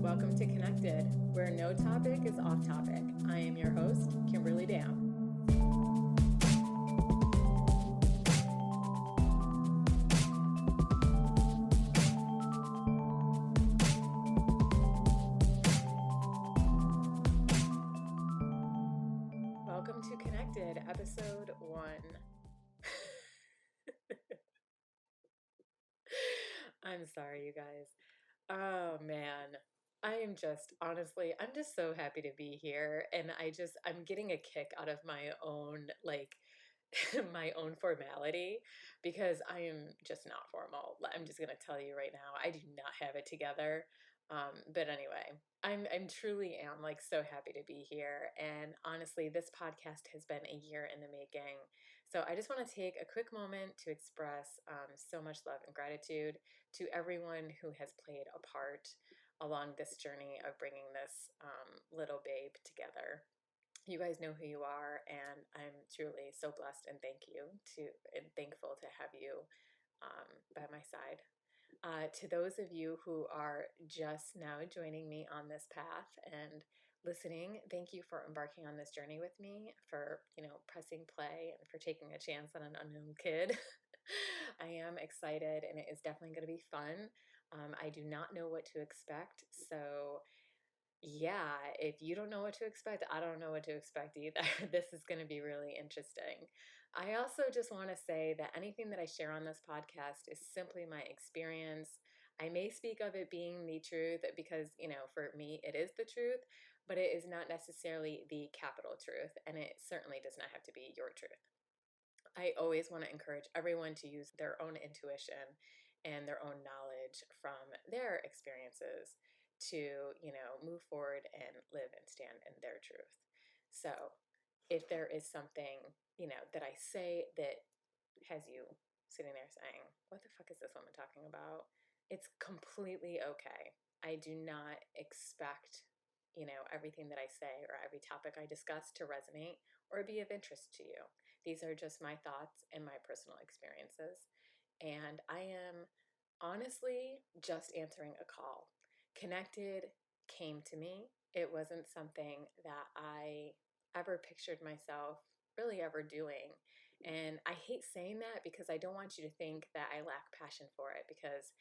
Welcome to Connected, where no topic is off topic. I am your host, Kimberly Dam. Welcome to Connected, episode 1. I'm sorry, you guys. Oh man, I'm just so happy to be here, and I'm getting a kick out of my own my own formality because I am just not formal. I'm just gonna tell you right now, I do not have it together. But anyway, I'm truly am like so happy to be here, and honestly, this podcast has been a year in the making. So I just want to take a quick moment to express so much love and gratitude to everyone who has played a part along this journey of bringing this little babe together. You guys know who you are, and I'm truly so blessed and thankful to have you by my side. To those of you who are just now joining me on this path and listening, thank you for embarking on this journey with me, for pressing play and for taking a chance on an unknown kid. I am excited, and it is definitely going to be fun. I do not know what to expect, so yeah, if you don't know what to expect, I don't know what to expect either. This is going to be really interesting. I also just want to say that anything that I share on this podcast is simply my experience. I may speak of it being the truth because, for me, it is the truth, but it is not necessarily the capital truth, and it certainly does not have to be your truth. I always want to encourage everyone to use their own intuition and their own knowledge from their experiences to, move forward and live and stand in their truth. So, if there is something, that I say that has you sitting there saying, "What the fuck is this woman talking about?" It's completely okay. I do not expect, everything that I say or every topic I discuss to resonate or be of interest to you. These are just my thoughts and my personal experiences. And I am honestly just answering a call. Connected came to me. It wasn't something that I ever pictured myself really ever doing. And I hate saying that because I don't want you to think that I lack passion for it, because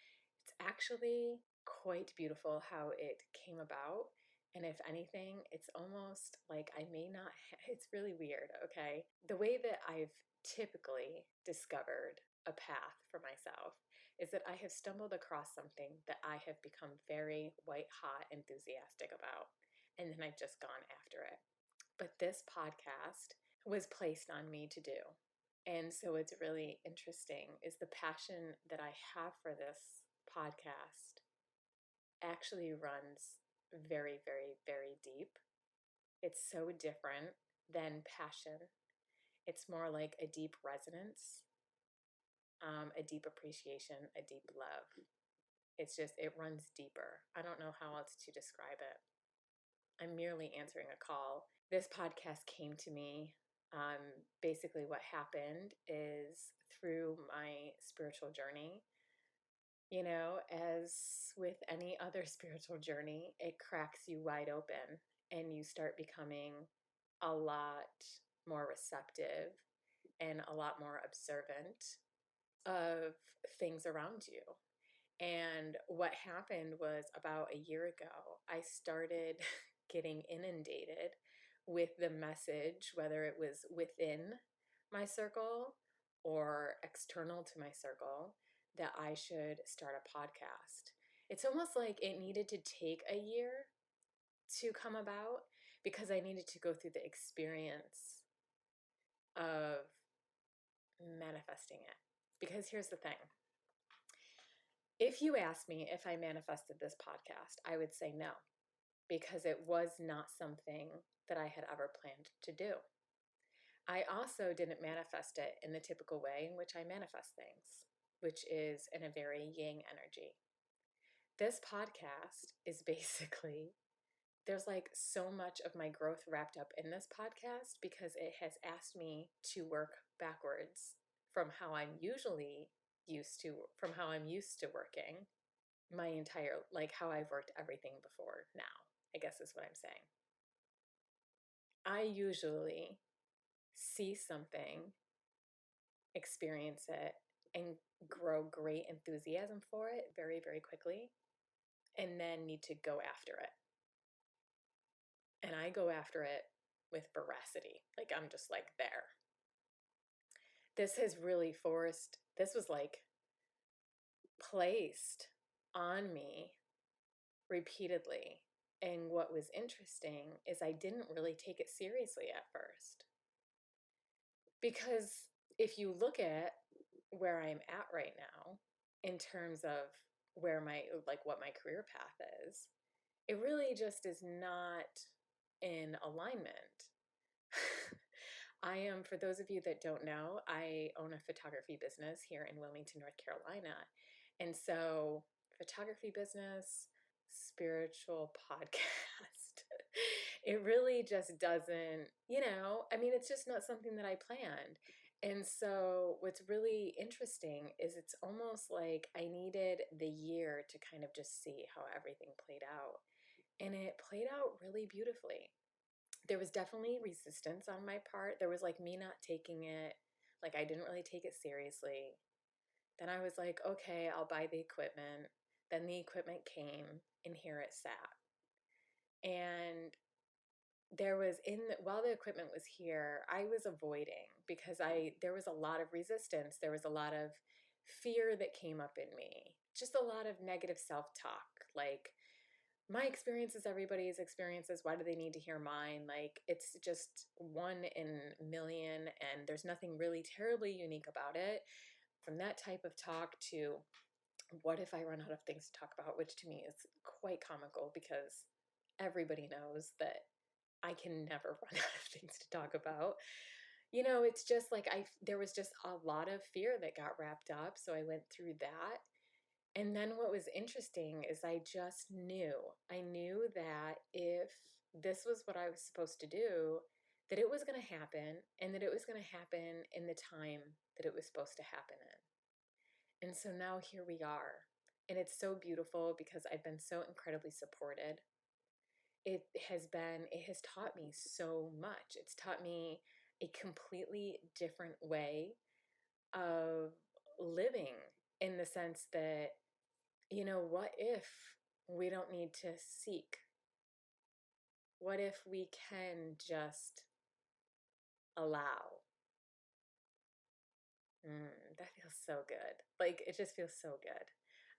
it's actually quite beautiful how it came about. And if anything, it's almost like I may not, it's really weird, okay? The way that I've typically discovered a path for myself is that I have stumbled across something that I have become very white hot enthusiastic about. And then I've just gone after it. But this podcast was placed on me to do. And so it's really interesting is the passion that I have for this podcast actually runs very, very, very deep. It's so different than passion. It's more like a deep resonance, a deep appreciation, a deep love. It runs deeper. I don't know how else to describe it. I'm merely answering a call. This podcast came to me. Basically, what happened is through my spiritual journey, as with any other spiritual journey, it cracks you wide open and you start becoming a lot more receptive and a lot more observant of things around you. And what happened was about a year ago, I started getting inundated with the message, whether it was within my circle or external to my circle, that I should start a podcast. It's almost like it needed to take a year to come about because I needed to go through the experience of manifesting it. Because here's the thing. If you asked me if I manifested this podcast, I would say no, because it was not something that I had ever planned to do. I also didn't manifest it in the typical way in which I manifest things, which is in a very yang energy. This podcast is basically, there's like so much of my growth wrapped up in this podcast because it has asked me to work backwards from how I'm used to working, my entire, like how I've worked everything before now, I guess is what I'm saying. I usually see something, experience it, and grow great enthusiasm for it very, very quickly, and then need to go after it. And I go after it with veracity. Like I'm just like there. This has really forced, this was like placed on me repeatedly. And what was interesting is I didn't really take it seriously at first. Because if you look at where I'm at right now, in terms of where my, like what my career path is, it really just is not in alignment. I am, for those of you that don't know, I own a photography business here in Wilmington, North Carolina. And so, photography business, spiritual podcast, it really just doesn't, I mean, it's just not something that I planned. And so, what's really interesting is it's almost like I needed the year to kind of just see how everything played out. And it played out really beautifully. There was definitely resistance on my part. There was like me not taking it, like I didn't really take it seriously. Then I was like, okay, I'll buy the equipment. Then the equipment came and here it sat. And there was while the equipment was here, I was avoiding because there was a lot of resistance. There was a lot of fear that came up in me. Just a lot of negative self-talk, like my experience is everybody's experiences. Why do they need to hear mine? Like, it's just one in a million, and there's nothing really terribly unique about it. From that type of talk to what if I run out of things to talk about, which to me is quite comical because everybody knows that I can never run out of things to talk about. It's just like there was just a lot of fear that got wrapped up. So I went through that. And then what was interesting is I knew that if this was what I was supposed to do, that it was going to happen and that it was going to happen in the time that it was supposed to happen in. And so now here we are. And it's so beautiful because I've been so incredibly supported. It has taught me so much. It's taught me a completely different way of living, in the sense that what if we don't need to seek? What if we can just allow? That feels so good. Like, it just feels so good.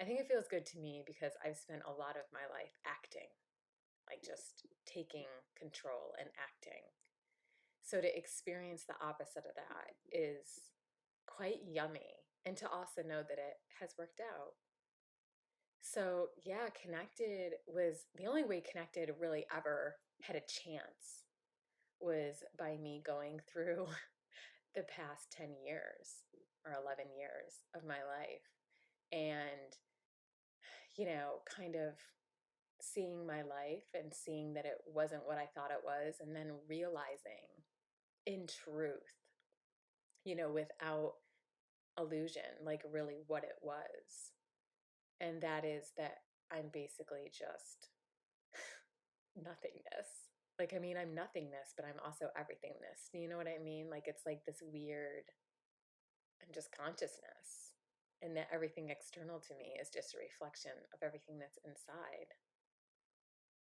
I think it feels good to me because I've spent a lot of my life acting, like just taking control and acting. So to experience the opposite of that is quite yummy. And to also know that it has worked out. So, yeah, Connected was the only way Connected really ever had a chance was by me going through the past 10 years or 11 years of my life and, kind of seeing my life and seeing that it wasn't what I thought it was, and then realizing in truth, without illusion, like really what it was. And that is that I'm basically just nothingness. Like, I mean, I'm nothingness, but I'm also everythingness. You know what I mean? Like, it's like this weird, I'm just consciousness. And that everything external to me is just a reflection of everything that's inside.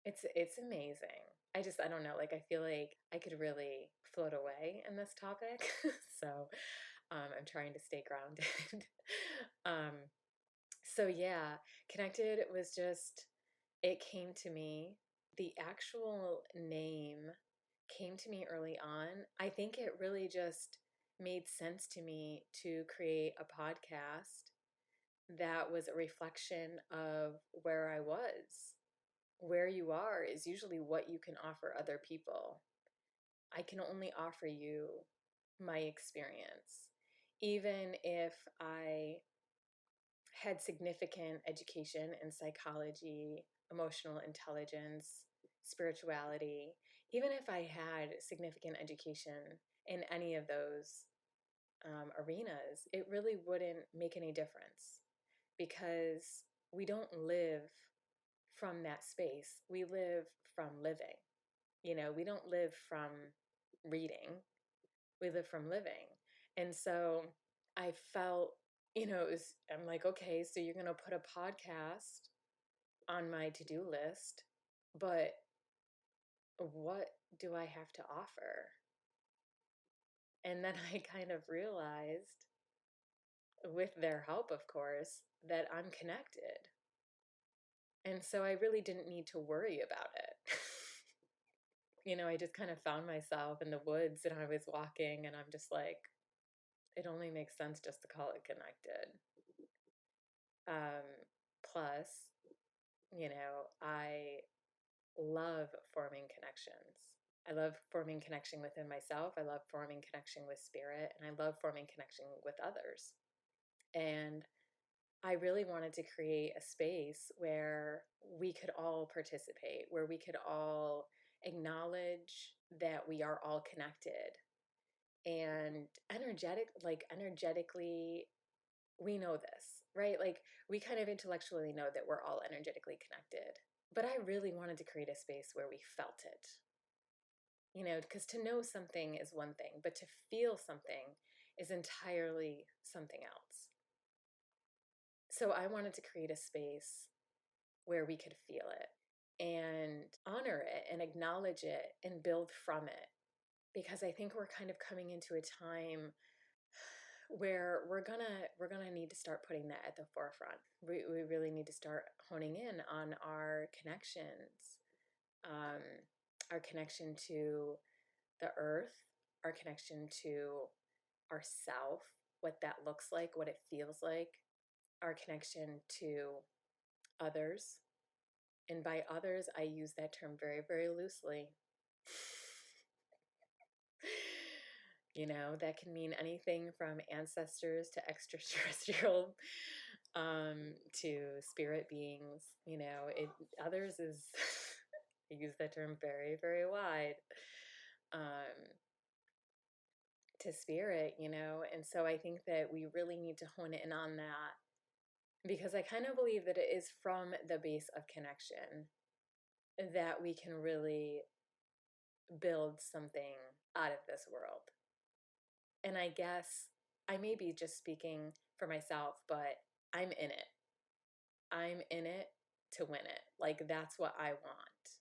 It's amazing. I don't know, like I feel like I could really float away in this topic. So I'm trying to stay grounded. um, so yeah, Connected was just, it came to me. The actual name came to me early on. I think it really just made sense to me to create a podcast that was a reflection of where I was. Where you are is usually what you can offer other people. I can only offer you my experience. Even if I had significant education in psychology, emotional intelligence, spirituality, even if I had significant education in any of those arenas, it really wouldn't make any difference because we don't live from that space. We live from living. We don't live from reading. We live from living. And so I felt, I'm like, okay, so you're going to put a podcast on my to-do list, but what do I have to offer? And then I kind of realized, with their help, of course, that I'm connected. And so I really didn't need to worry about it. I just kind of found myself in the woods and I was walking and I'm just like, it only makes sense just to call it connected. Plus, I love forming connections. I love forming connection within myself. I love forming connection with spirit, and I love forming connection with others. And I really wanted to create a space where we could all participate, where we could all acknowledge that we are all connected and energetically, we know this, right? Like, we kind of intellectually know that we're all energetically connected. But I really wanted to create a space where we felt it. Because to know something is one thing, but to feel something is entirely something else. So I wanted to create a space where we could feel it and honor it and acknowledge it and build from it. Because I think we're kind of coming into a time where we're gonna need to start putting that at the forefront. We really need to start honing in on our connections, um, our connection to the earth, our connection to ourself, what that looks like, what it feels like, our connection to others. And by others, I use that term very, very loosely. That can mean anything from ancestors to extraterrestrial, to spirit beings. Others is, I use that term very, very wide, to spirit, and so I think that we really need to hone in on that, because I kind of believe that it is from the base of connection that we can really build something out of this world. And I guess I may be just speaking for myself, but I'm in it. I'm in it to win it. Like, that's what I want.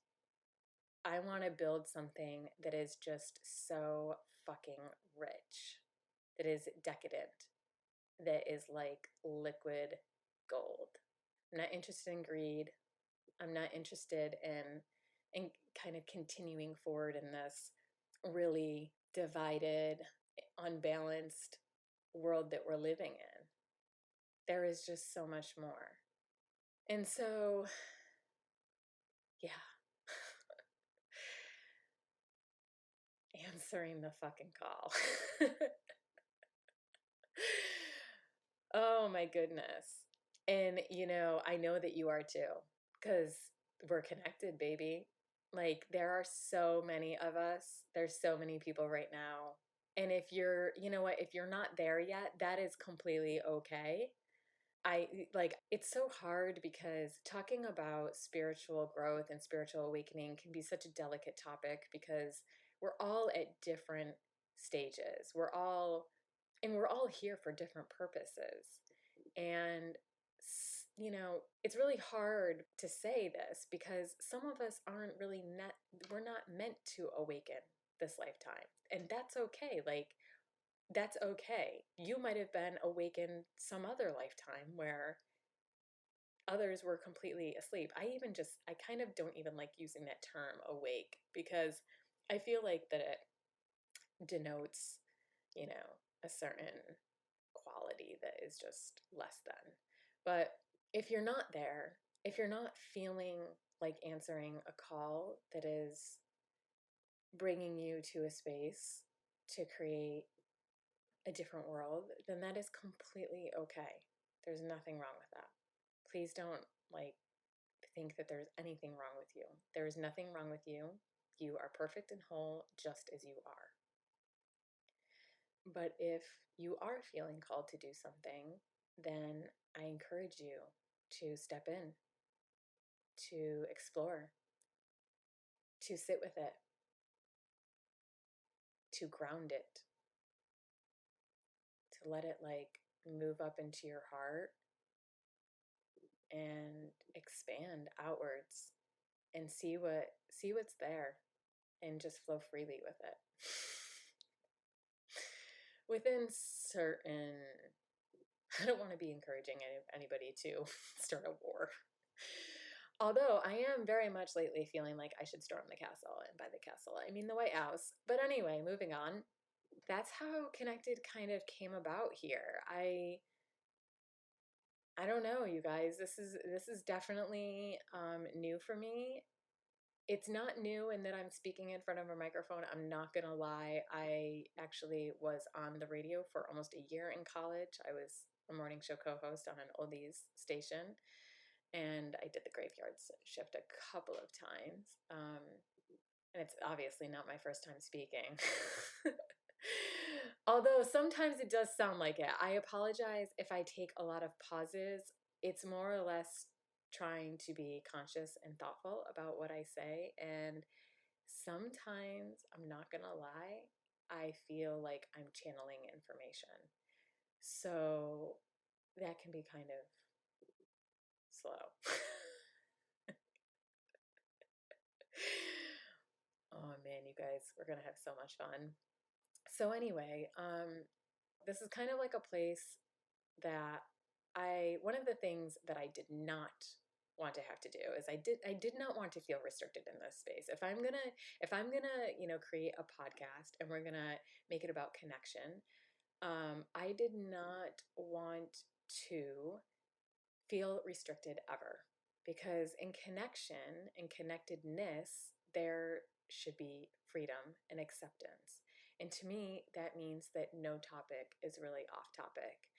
I want to build something that is just so fucking rich, that is decadent, that is like liquid gold. I'm not interested in greed. I'm not interested in kind of continuing forward in this really divided, unbalanced world that we're living in. There is just so much more. And so, yeah. Answering the fucking call. Oh my goodness. And I know that you are too, because we're connected, baby. Like, there are so many of us. There's so many people right now. And if you're, if you're not there yet, that is completely okay. It's so hard because talking about spiritual growth and spiritual awakening can be such a delicate topic, because we're all at different stages. We're all here for different purposes. And, it's really hard to say this because some of us we're not meant to awaken this lifetime. And that's okay. Like, that's okay. You might have been awakened some other lifetime where others were completely asleep. I kind of don't even like using that term awake, because I feel like that it denotes, a certain quality that is just less than. But if you're not there, if you're not feeling like answering a call that is bringing you to a space to create a different world, then that is completely okay. There's nothing wrong with that. Please don't think that there's anything wrong with you. There is nothing wrong with you. You are perfect and whole just as you are. But if you are feeling called to do something, then I encourage you to step in, to explore, to sit with it, to ground it, to let it like move up into your heart and expand outwards and see what's there and just flow freely with it. Within certain, I don't want to be encouraging anybody to start a war. Although I am very much lately feeling like I should storm the castle, and by the castle I mean the White House. But anyway, moving on. That's how Connected kind of came about here. I don't know, you guys. This is definitely new for me. It's not new in that I'm speaking in front of a microphone. I'm not gonna lie. I actually was on the radio for almost a year in college. I was a morning show co-host on an oldies station, and I did the graveyard shift a couple of times. And it's obviously not my first time speaking. Although sometimes it does sound like it. I apologize if I take a lot of pauses. It's more or less trying to be conscious and thoughtful about what I say. And sometimes, I'm not going to lie, I feel like I'm channeling information. So that can be kind of slow. Oh man, you guys, we're going to have so much fun. So anyway, this is kind of like a place that one of the things that I did not want to have to do is I did not want to feel restricted in this space. If I'm gonna, create a podcast and we're gonna make it about connection, I did not want to feel restricted ever, because in connection and connectedness there should be freedom and acceptance. And to me, that means that no topic is really off topic.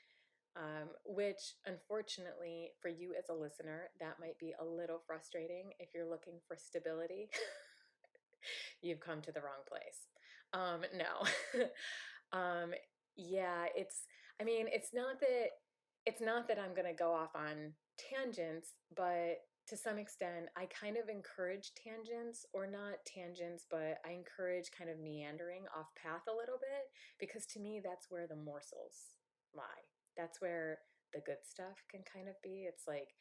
Which, unfortunately, for you as a listener, that might be a little frustrating if you're looking for stability. You've come to the wrong place. No. Yeah, I mean, it's not that I'm going to go off on tangents, but to some extent, I kind of encourage tangents, or not tangents, but I encourage kind of meandering off path a little bit, because to me, that's where the morsels lie. That's where the good stuff can kind of be. It's like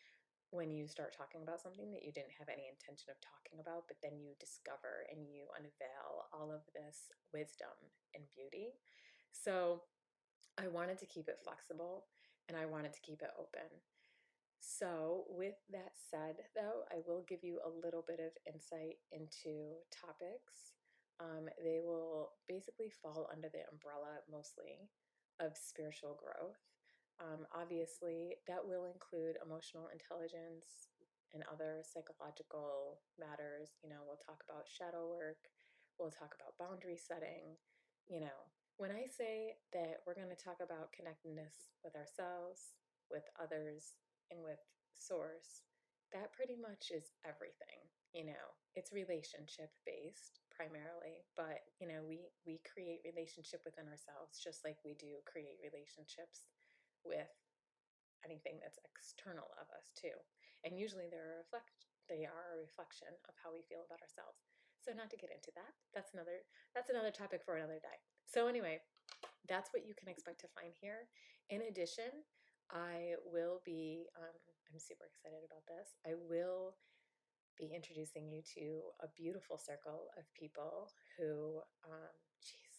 when you start talking about something that you didn't have any intention of talking about, but then you discover and you unveil all of this wisdom and beauty. So I wanted to keep it flexible and I wanted to keep it open. So, with that said, though, I will give you a little bit of insight into topics. They will basically fall under the umbrella mostly of spiritual growth. Obviously, that will include emotional intelligence and other psychological matters. We'll talk about shadow work, we'll talk about boundary setting. When I say that we're going to talk about connectedness with ourselves, with others, and with source, that pretty much is everything. It's relationship based primarily, but we create relationship within ourselves just like we do create relationships with anything that's external of us too. And usually they are a reflection of how we feel about ourselves. So not to get into that. That's another topic for another day. So anyway, that's what you can expect to find here. In addition, I will be, I'm super excited about this. I will be introducing you to a beautiful circle of people who, geez,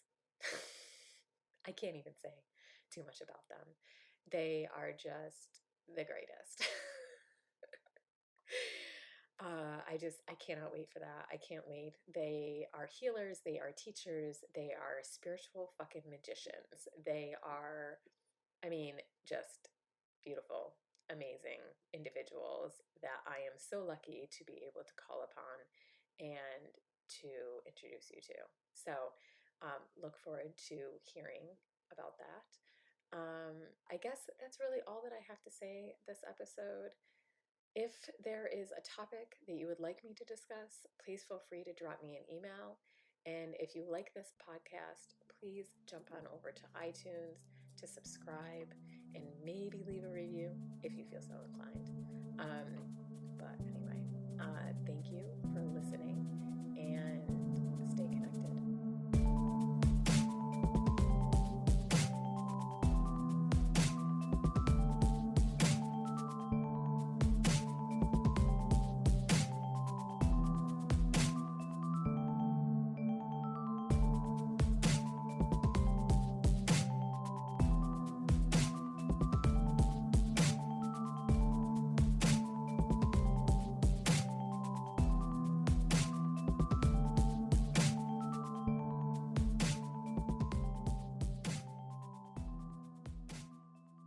I can't even say too much about them. They are just the greatest. I cannot wait for that. I can't wait. They are healers, they are teachers, they are spiritual fucking magicians. They are, I mean, just beautiful, amazing individuals that I am so lucky to be able to call upon and to introduce you to. So, look forward to hearing about that. I guess that's really all that I have to say this episode. If there is a topic that you would like me to discuss, please feel free to drop me an email. And if you like this podcast, please jump on over to iTunes to subscribe and maybe leave a review if you feel so inclined. Um, but